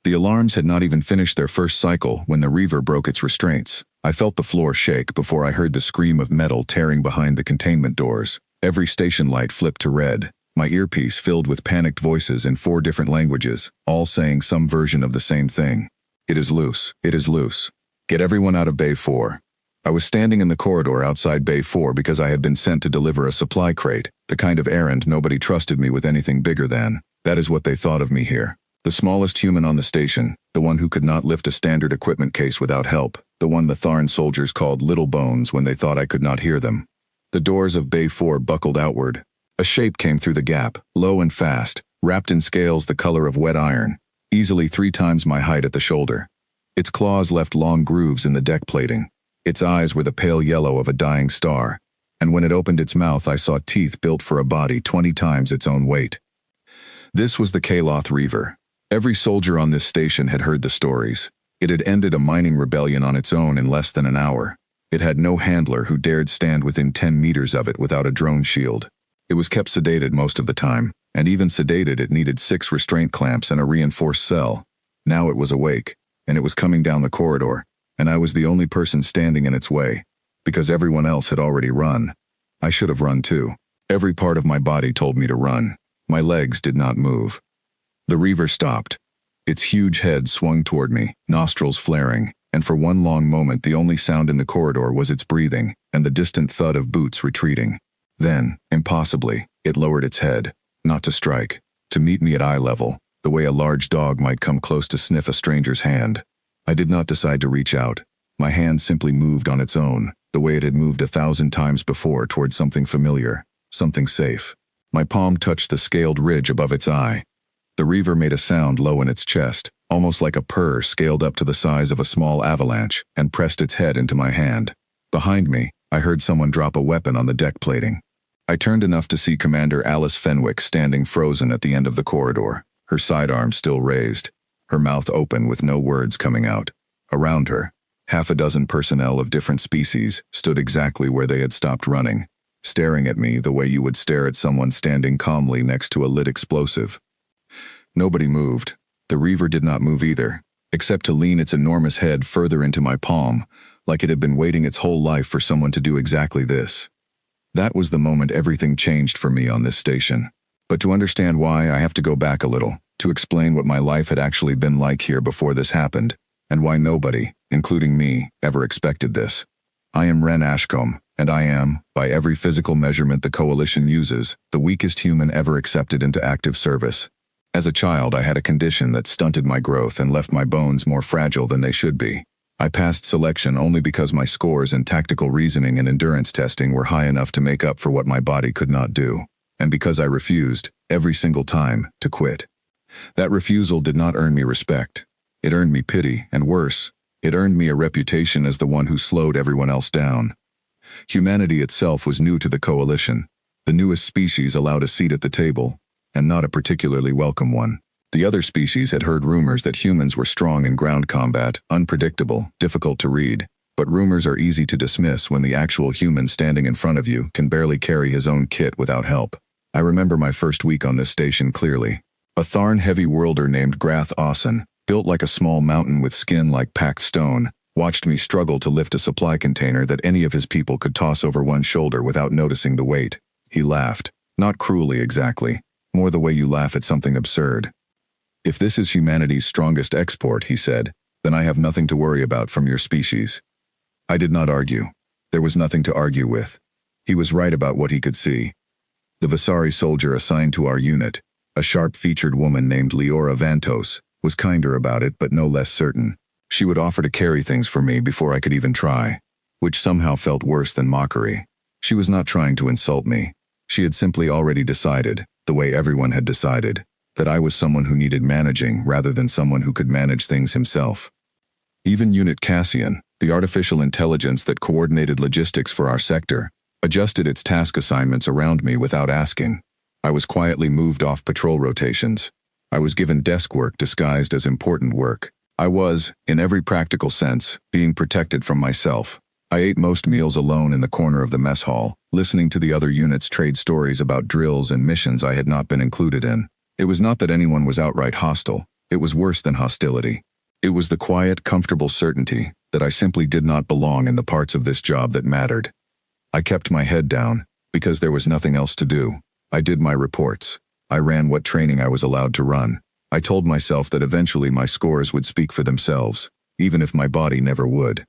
The alarms had not even finished their first cycle when the Reaver broke its restraints. I felt the floor shake before I heard the scream of metal tearing behind the containment doors. Every station light flipped to red, my earpiece filled with panicked voices in 4 different languages, all saying some version of the same thing. It is loose. It is loose. Get everyone out of Bay 4. I was standing in the corridor outside Bay 4 because I had been sent to deliver a supply crate, the kind of errand nobody trusted me with anything bigger than. That is what they thought of me here. The smallest human on the station, the one who could not lift a standard equipment case without help, the one the Tharn soldiers called Little Bones when they thought I could not hear them. The doors of Bay 4 buckled outward. A shape came through the gap, low and fast, wrapped in scales the color of wet iron, easily 3 times my height at the shoulder. Its claws left long grooves in the deck plating. Its eyes were the pale yellow of a dying star, and when it opened its mouth I saw teeth built for a body 20 times its own weight. This was the Kaloth Reaver. Every soldier on this station had heard the stories. It had ended a mining rebellion on its own in less than an hour. It had no handler who dared stand within 10 meters of it without a drone shield. It was kept sedated most of the time, and even sedated it needed 6 restraint clamps and a reinforced cell. Now it was awake, and it was coming down the corridor, and I was the only person standing in its way, because everyone else had already run. I should have run too. Every part of my body told me to run. My legs did not move. The Reaver stopped. Its huge head swung toward me, nostrils flaring, and for one long moment the only sound in the corridor was its breathing and the distant thud of boots retreating. Then, impossibly, it lowered its head, not to strike, to meet me at eye level, the way a large dog might come close to sniff a stranger's hand. I did not decide to reach out. My hand simply moved on its own, the way it had moved 1,000 times before toward something familiar, something safe. My palm touched the scaled ridge above its eye. The Reaver made a sound low in its chest, almost like a purr scaled up to the size of a small avalanche, and pressed its head into my hand. Behind me, I heard someone drop a weapon on the deck plating. I turned enough to see Commander Alice Fenwick standing frozen at the end of the corridor, her sidearm still raised, her mouth open with no words coming out. Around her, 6 personnel of different species stood exactly where they had stopped running, staring at me the way you would stare at someone standing calmly next to a lit explosive. Nobody moved. The Reaver did not move either, except to lean its enormous head further into my palm, like it had been waiting its whole life for someone to do exactly this. That was the moment everything changed for me on this station. But to understand why, I have to go back a little, to explain what my life had actually been like here before this happened, and why nobody, including me, ever expected this. I am Ren Ashcombe, and I am, by every physical measurement the Coalition uses, the weakest human ever accepted into active service. As a child, I had a condition that stunted my growth and left my bones more fragile than they should be. I passed selection only because my scores in tactical reasoning and endurance testing were high enough to make up for what my body could not do, and because I refused, every single time, to quit. That refusal did not earn me respect. It earned me pity, and worse, it earned me a reputation as the one who slowed everyone else down. Humanity itself was new to the Coalition, the newest species allowed a seat at the table, and not a particularly welcome one. The other species had heard rumors that humans were strong in ground combat, unpredictable, difficult to read, but rumors are easy to dismiss when the actual human standing in front of you can barely carry his own kit without help. I remember my first week on this station clearly. A Tharn heavy worlder named Grath Awson, built like a small mountain with skin like packed stone, watched me struggle to lift a supply container that any of his people could toss over one shoulder without noticing the weight. He laughed, not cruelly exactly, more the way you laugh at something absurd. If this is humanity's strongest export, he said, then I have nothing to worry about from your species. I did not argue. There was nothing to argue with. He was right about what he could see. The Visari soldier assigned to our unit, a sharp-featured woman named Leora Vantos, was kinder about it but no less certain. She would offer to carry things for me before I could even try, which somehow felt worse than mockery. She was not trying to insult me. She had simply already decided, the way everyone had decided, that I was someone who needed managing rather than someone who could manage things himself. Even Unit Cassian, the artificial intelligence that coordinated logistics for our sector, adjusted its task assignments around me without asking. I was quietly moved off patrol rotations. I was given desk work disguised as important work. I was, in every practical sense, being protected from myself. I ate most meals alone in the corner of the mess hall, listening to the other units trade stories about drills and missions I had not been included in. It was not that anyone was outright hostile. It was worse than hostility. It was the quiet, comfortable certainty that I simply did not belong in the parts of this job that mattered. I kept my head down, because there was nothing else to do. I did my reports. I ran what training I was allowed to run. I told myself that eventually my scores would speak for themselves, even if my body never would.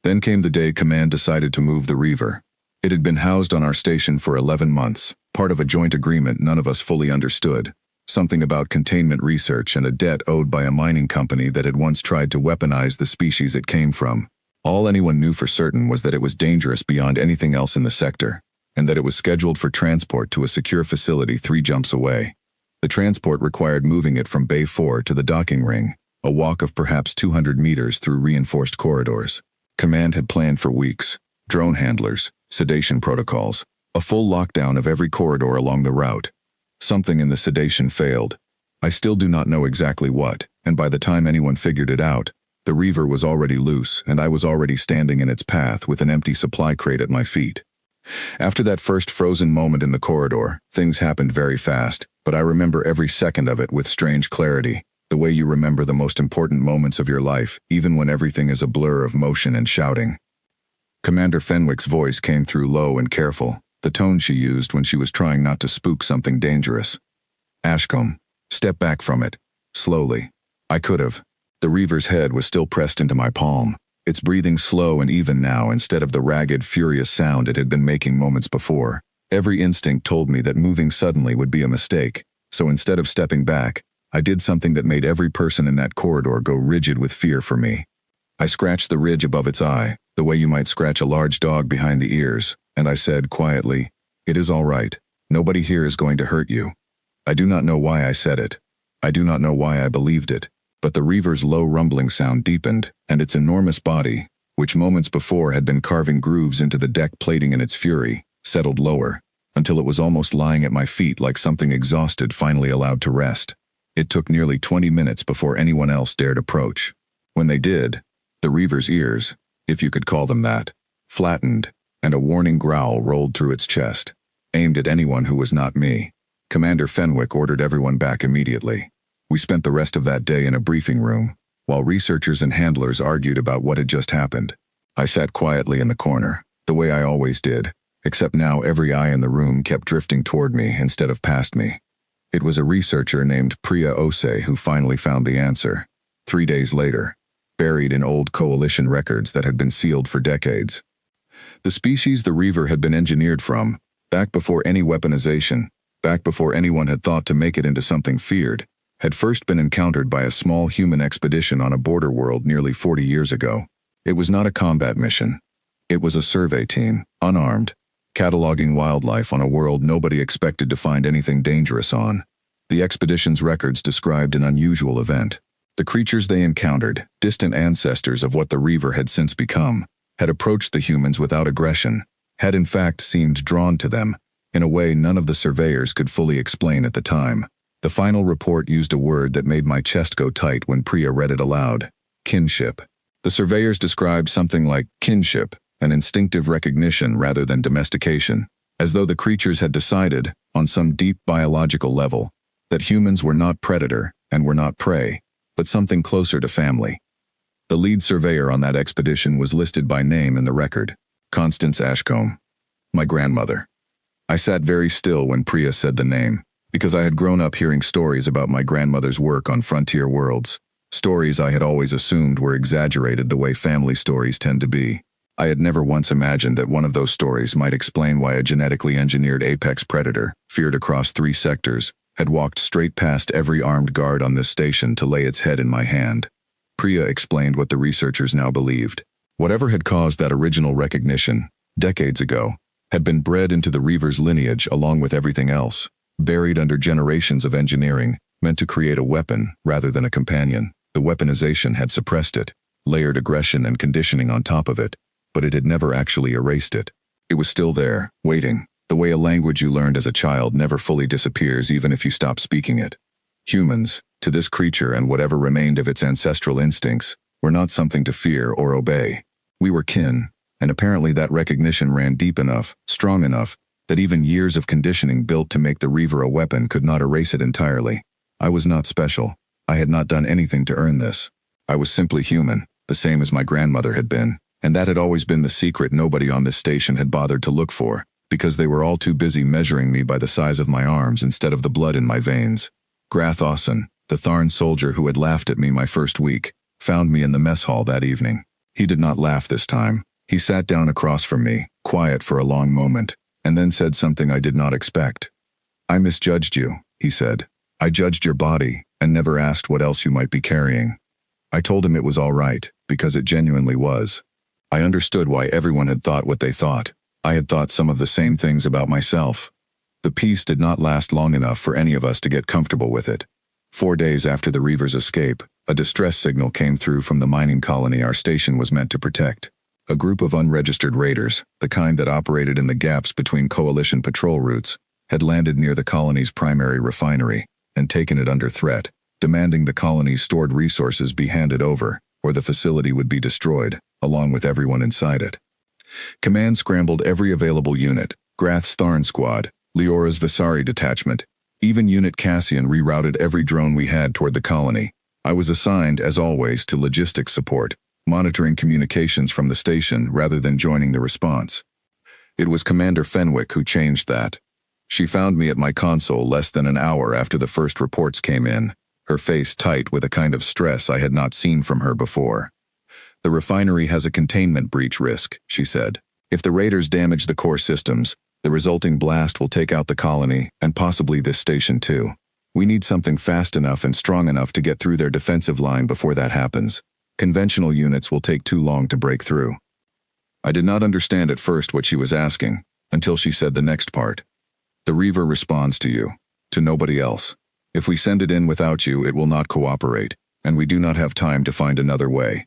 Then came the day Command decided to move the Reaver. It had been housed on our station for 11 months, part of a joint agreement none of us fully understood. Something about containment research and a debt owed by a mining company that had once tried to weaponize the species it came from. All anyone knew for certain was that it was dangerous beyond anything else in the sector, and that it was scheduled for transport to a secure facility 3 jumps away. The transport required moving it from Bay 4 to the docking ring, a walk of perhaps 200 meters through reinforced corridors. Command had planned for weeks. Drone handlers, sedation protocols, a full lockdown of every corridor along the route. Something in the sedation failed. I still do not know exactly what, and by the time anyone figured it out, the Reaver was already loose and I was already standing in its path with an empty supply crate at my feet. After that first frozen moment in the corridor, things happened very fast, but I remember every second of it with strange clarity, the way you remember the most important moments of your life, even when everything is a blur of motion and shouting. Commander Fenwick's voice came through low and careful, the tone she used when she was trying not to spook something dangerous. Ashcombe, step back from it. Slowly. I could have. The Reaver's head was still pressed into my palm, its breathing slow and even now instead of the ragged, furious sound it had been making moments before. Every instinct told me that moving suddenly would be a mistake, so instead of stepping back, I did something that made every person in that corridor go rigid with fear for me. I scratched the ridge above its eye, the way you might scratch a large dog behind the ears, and I said quietly, "It is all right. Nobody here is going to hurt you." I do not know why I said it. I do not know why I believed it, but the Reaver's low rumbling sound deepened, and its enormous body, which moments before had been carving grooves into the deck plating in its fury, settled lower, until it was almost lying at my feet like something exhausted finally allowed to rest. It took nearly 20 minutes before anyone else dared approach. When they did, the Reaver's ears, if you could call them that, flattened, and a warning growl rolled through its chest, aimed at anyone who was not me. Commander Fenwick ordered everyone back immediately. We spent the rest of that day in a briefing room, while researchers and handlers argued about what had just happened. I sat quietly in the corner, the way I always did, except now every eye in the room kept drifting toward me instead of past me. It was a researcher named Priya Ose who finally found the answer. 3 days later, buried in old Coalition records that had been sealed for decades. The species the Reaver had been engineered from, back before any weaponization, back before anyone had thought to make it into something feared, had first been encountered by a small human expedition on a border world nearly 40 years ago. It was not a combat mission. It was a survey team, unarmed, cataloging wildlife on a world nobody expected to find anything dangerous on. The expedition's records described an unusual event. The creatures they encountered, distant ancestors of what the Reaver had since become, had approached the humans without aggression, had in fact seemed drawn to them, in a way none of the surveyors could fully explain at the time. The final report used a word that made my chest go tight when Priya read it aloud: kinship. The surveyors described something like kinship, an instinctive recognition rather than domestication, as though the creatures had decided, on some deep biological level, that humans were not predator and were not prey, but something closer to family. The lead surveyor on that expedition was listed by name in the record: Constance Ashcombe, my grandmother. I sat very still when Priya said the name, because I had grown up hearing stories about my grandmother's work on frontier worlds, stories I had always assumed were exaggerated the way family stories tend to be. I had never once imagined that one of those stories might explain why a genetically engineered apex predator, feared across 3 sectors, had walked straight past every armed guard on this station to lay its head in my hand. Priya explained what the researchers now believed. Whatever had caused that original recognition, decades ago, had been bred into the Reaver's lineage along with everything else, buried under generations of engineering, meant to create a weapon rather than a companion. The weaponization had suppressed it, layered aggression and conditioning on top of it, but it had never actually erased it. It was still there, waiting, the way a language you learned as a child never fully disappears even if you stop speaking it. Humans, to this creature and whatever remained of its ancestral instincts, were not something to fear or obey. We were kin, and apparently that recognition ran deep enough, strong enough, that even years of conditioning built to make the Reaver a weapon could not erase it entirely. I was not special. I had not done anything to earn this. I was simply human, the same as my grandmother had been, and that had always been the secret nobody on this station had bothered to look for, because they were all too busy measuring me by the size of my arms instead of the blood in my veins. Grath Osson, the Tharn soldier who had laughed at me my first week, found me in the mess hall that evening. He did not laugh this time. He sat down across from me, quiet for a long moment, and then said something I did not expect. "I misjudged you," he said. "I judged your body, and never asked what else you might be carrying." I told him it was all right, because it genuinely was. I understood why everyone had thought what they thought. I had thought some of the same things about myself. The peace did not last long enough for any of us to get comfortable with it. 4 days after the Reaver's escape, a distress signal came through from the mining colony our station was meant to protect. A group of unregistered raiders, the kind that operated in the gaps between Coalition patrol routes, had landed near the colony's primary refinery and taken it under threat, demanding the colony's stored resources be handed over, or the facility would be destroyed, along with everyone inside it. Command scrambled every available unit, Grath's Tharn squad, Leora's Visari detachment, even Unit Cassian rerouted every drone we had toward the colony. I was assigned, as always, to logistics support, monitoring communications from the station rather than joining the response. It was Commander Fenwick who changed that. She found me at my console less than an hour after the first reports came in, her face tight with a kind of stress I had not seen from her before. "The refinery has a containment breach risk," she said. "If the raiders damage the core systems, the resulting blast will take out the colony, and possibly this station too. We need something fast enough and strong enough to get through their defensive line before that happens. Conventional units will take too long to break through." I did not understand at first what she was asking, until she said the next part. "The Reaver responds to you, to nobody else. If we send it in without you, it will not cooperate, and we do not have time to find another way."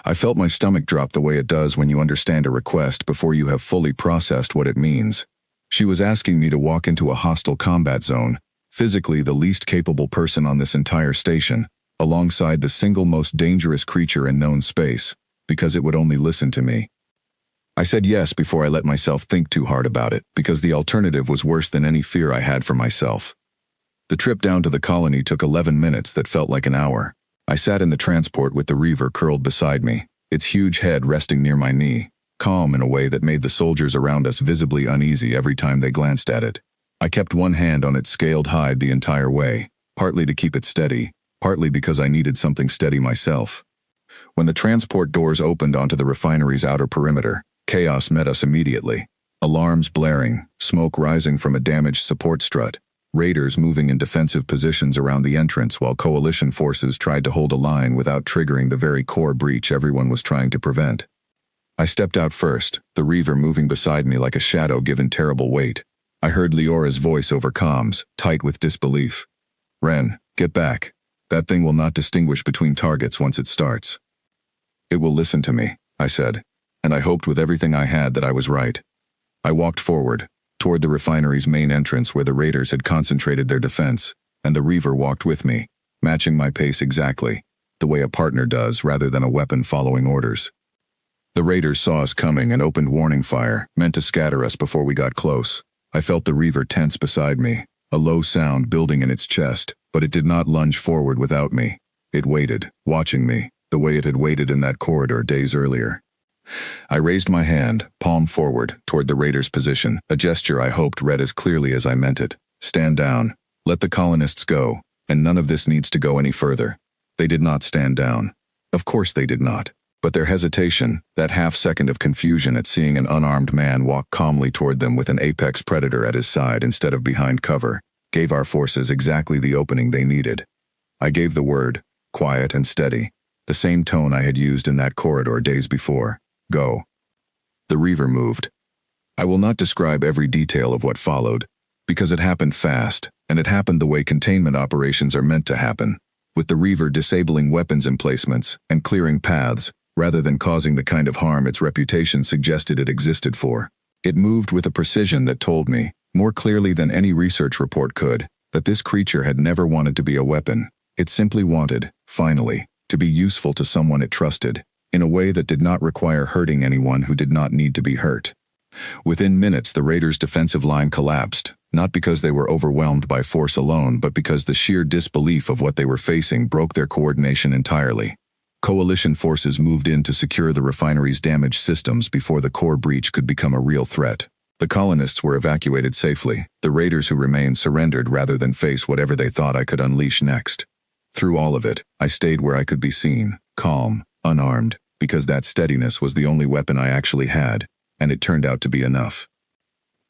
I felt my stomach drop the way it does when you understand a request before you have fully processed what it means. She was asking me to walk into a hostile combat zone, physically the least capable person on this entire station, alongside the single most dangerous creature in known space, because it would only listen to me. I said yes before I let myself think too hard about it, because the alternative was worse than any fear I had for myself. The trip down to the colony took 11 minutes that felt like an hour. I sat in the transport with the Reaver curled beside me, its huge head resting near my knee, calm in a way that made the soldiers around us visibly uneasy every time they glanced at it. I kept one hand on its scaled hide the entire way, partly to keep it steady, partly because I needed something steady myself. When the transport doors opened onto the refinery's outer perimeter, chaos met us immediately. Alarms blaring, smoke rising from a damaged support strut, raiders moving in defensive positions around the entrance while coalition forces tried to hold a line without triggering the very core breach everyone was trying to prevent. I stepped out first, the Reaver moving beside me like a shadow given terrible weight. I heard Leora's voice over comms, tight with disbelief. "Ren, get back. That thing will not distinguish between targets once it starts." "It will listen to me," I said, and I hoped with everything I had that I was right. I walked forward, toward the refinery's main entrance where the raiders had concentrated their defense, and the Reaver walked with me, matching my pace exactly, the way a partner does rather than a weapon following orders. The raiders saw us coming and opened warning fire, meant to scatter us before we got close. I felt the Reaver tense beside me, a low sound building in its chest, but it did not lunge forward without me. It waited, watching me, the way it had waited in that corridor days earlier. I raised my hand, palm forward, toward the raider's position, a gesture I hoped read as clearly as I meant it. "Stand down. Let the colonists go, and none of this needs to go any further." They did not stand down. Of course they did not. But their hesitation, that half-second of confusion at seeing an unarmed man walk calmly toward them with an apex predator at his side instead of behind cover, gave our forces exactly the opening they needed. I gave the word, quiet and steady, the same tone I had used in that corridor days before. "Go." The Reaver moved. I will not describe every detail of what followed, because it happened fast, and it happened the way containment operations are meant to happen, with the Reaver disabling weapons emplacements and clearing paths, rather than causing the kind of harm its reputation suggested it existed for. It moved with a precision that told me, more clearly than any research report could, that this creature had never wanted to be a weapon. It simply wanted, finally, to be useful to someone it trusted, in a way that did not require hurting anyone who did not need to be hurt. Within minutes the raiders' defensive line collapsed, Not because they were overwhelmed by force alone, but because the sheer disbelief of what they were facing broke their coordination entirely. Coalition forces moved in to secure the refinery's damaged systems before the core breach could become a real threat. The colonists were evacuated safely. The raiders who remained surrendered rather than face whatever they thought I could unleash next. Through all of it, I stayed where I could be seen, calm, unarmed, because that steadiness was the only weapon I actually had, and it turned out to be enough.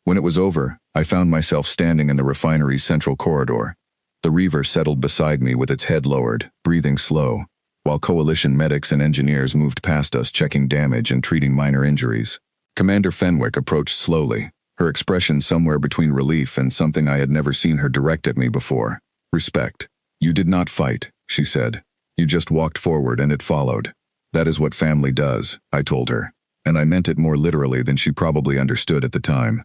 When it was over, I found myself standing in the refinery's central corridor. The Reaver settled beside me with its head lowered, breathing slow, while Coalition medics and engineers moved past us checking damage and treating minor injuries. Commander Fenwick approached slowly, her expression somewhere between relief and something I had never seen her direct at me before. Respect. You did not fight, she said. You just walked forward and it followed. That is what family does, I told her, and I meant it more literally than she probably understood at the time.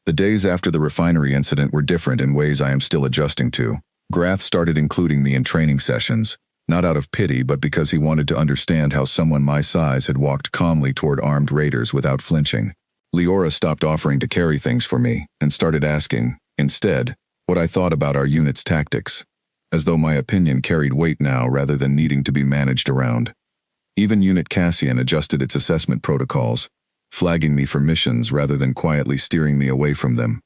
The days after the refinery incident were different in ways I am still adjusting to. Grath started including me in training sessions, not out of pity but because he wanted to understand how someone my size had walked calmly toward armed raiders without flinching. Leora stopped offering to carry things for me and started asking, instead, what I thought about our unit's tactics, as though my opinion carried weight now rather than needing to be managed around. Even Unit Cassian adjusted its assessment protocols, flagging me for missions rather than quietly steering me away from them.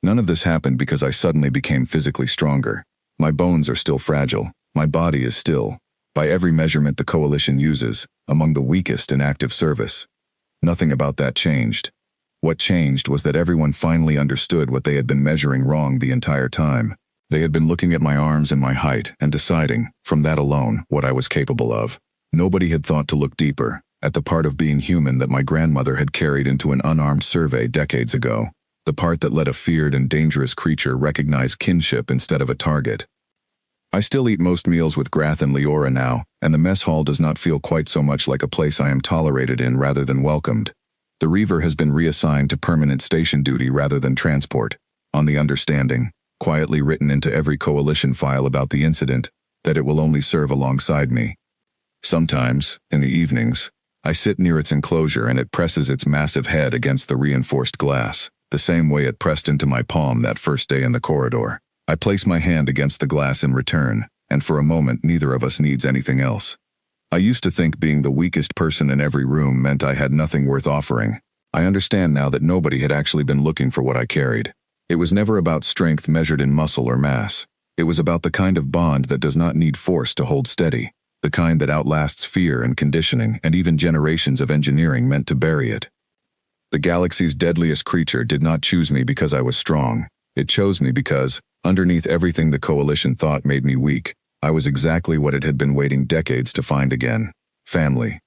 None of this happened because I suddenly became physically stronger. My bones are still fragile. My body is still, by every measurement the Coalition uses, among the weakest in active service. Nothing about that changed. What changed was that everyone finally understood what they had been measuring wrong the entire time. They had been looking at my arms and my height and deciding, from that alone, what I was capable of. Nobody had thought to look deeper, at the part of being human that my grandmother had carried into an unarmed survey decades ago, the part that let a feared and dangerous creature recognize kinship instead of a target. I still eat most meals with Grath and Leora now, and the mess hall does not feel quite so much like a place I am tolerated in rather than welcomed. The Reaver has been reassigned to permanent station duty rather than transport, on the understanding, quietly written into every Coalition file about the incident, that it will only serve alongside me. Sometimes, in the evenings, I sit near its enclosure and it presses its massive head against the reinforced glass, the same way it pressed into my palm that first day in the corridor. I place my hand against the glass in return, and for a moment neither of us needs anything else. I used to think being the weakest person in every room meant I had nothing worth offering. I understand now that nobody had actually been looking for what I carried. It was never about strength measured in muscle or mass. It was about the kind of bond that does not need force to hold steady. The kind that outlasts fear and conditioning and even generations of engineering meant to bury it. The galaxy's deadliest creature did not choose me because I was strong. It chose me because, underneath everything the Coalition thought made me weak, I was exactly what it had been waiting decades to find again. Family.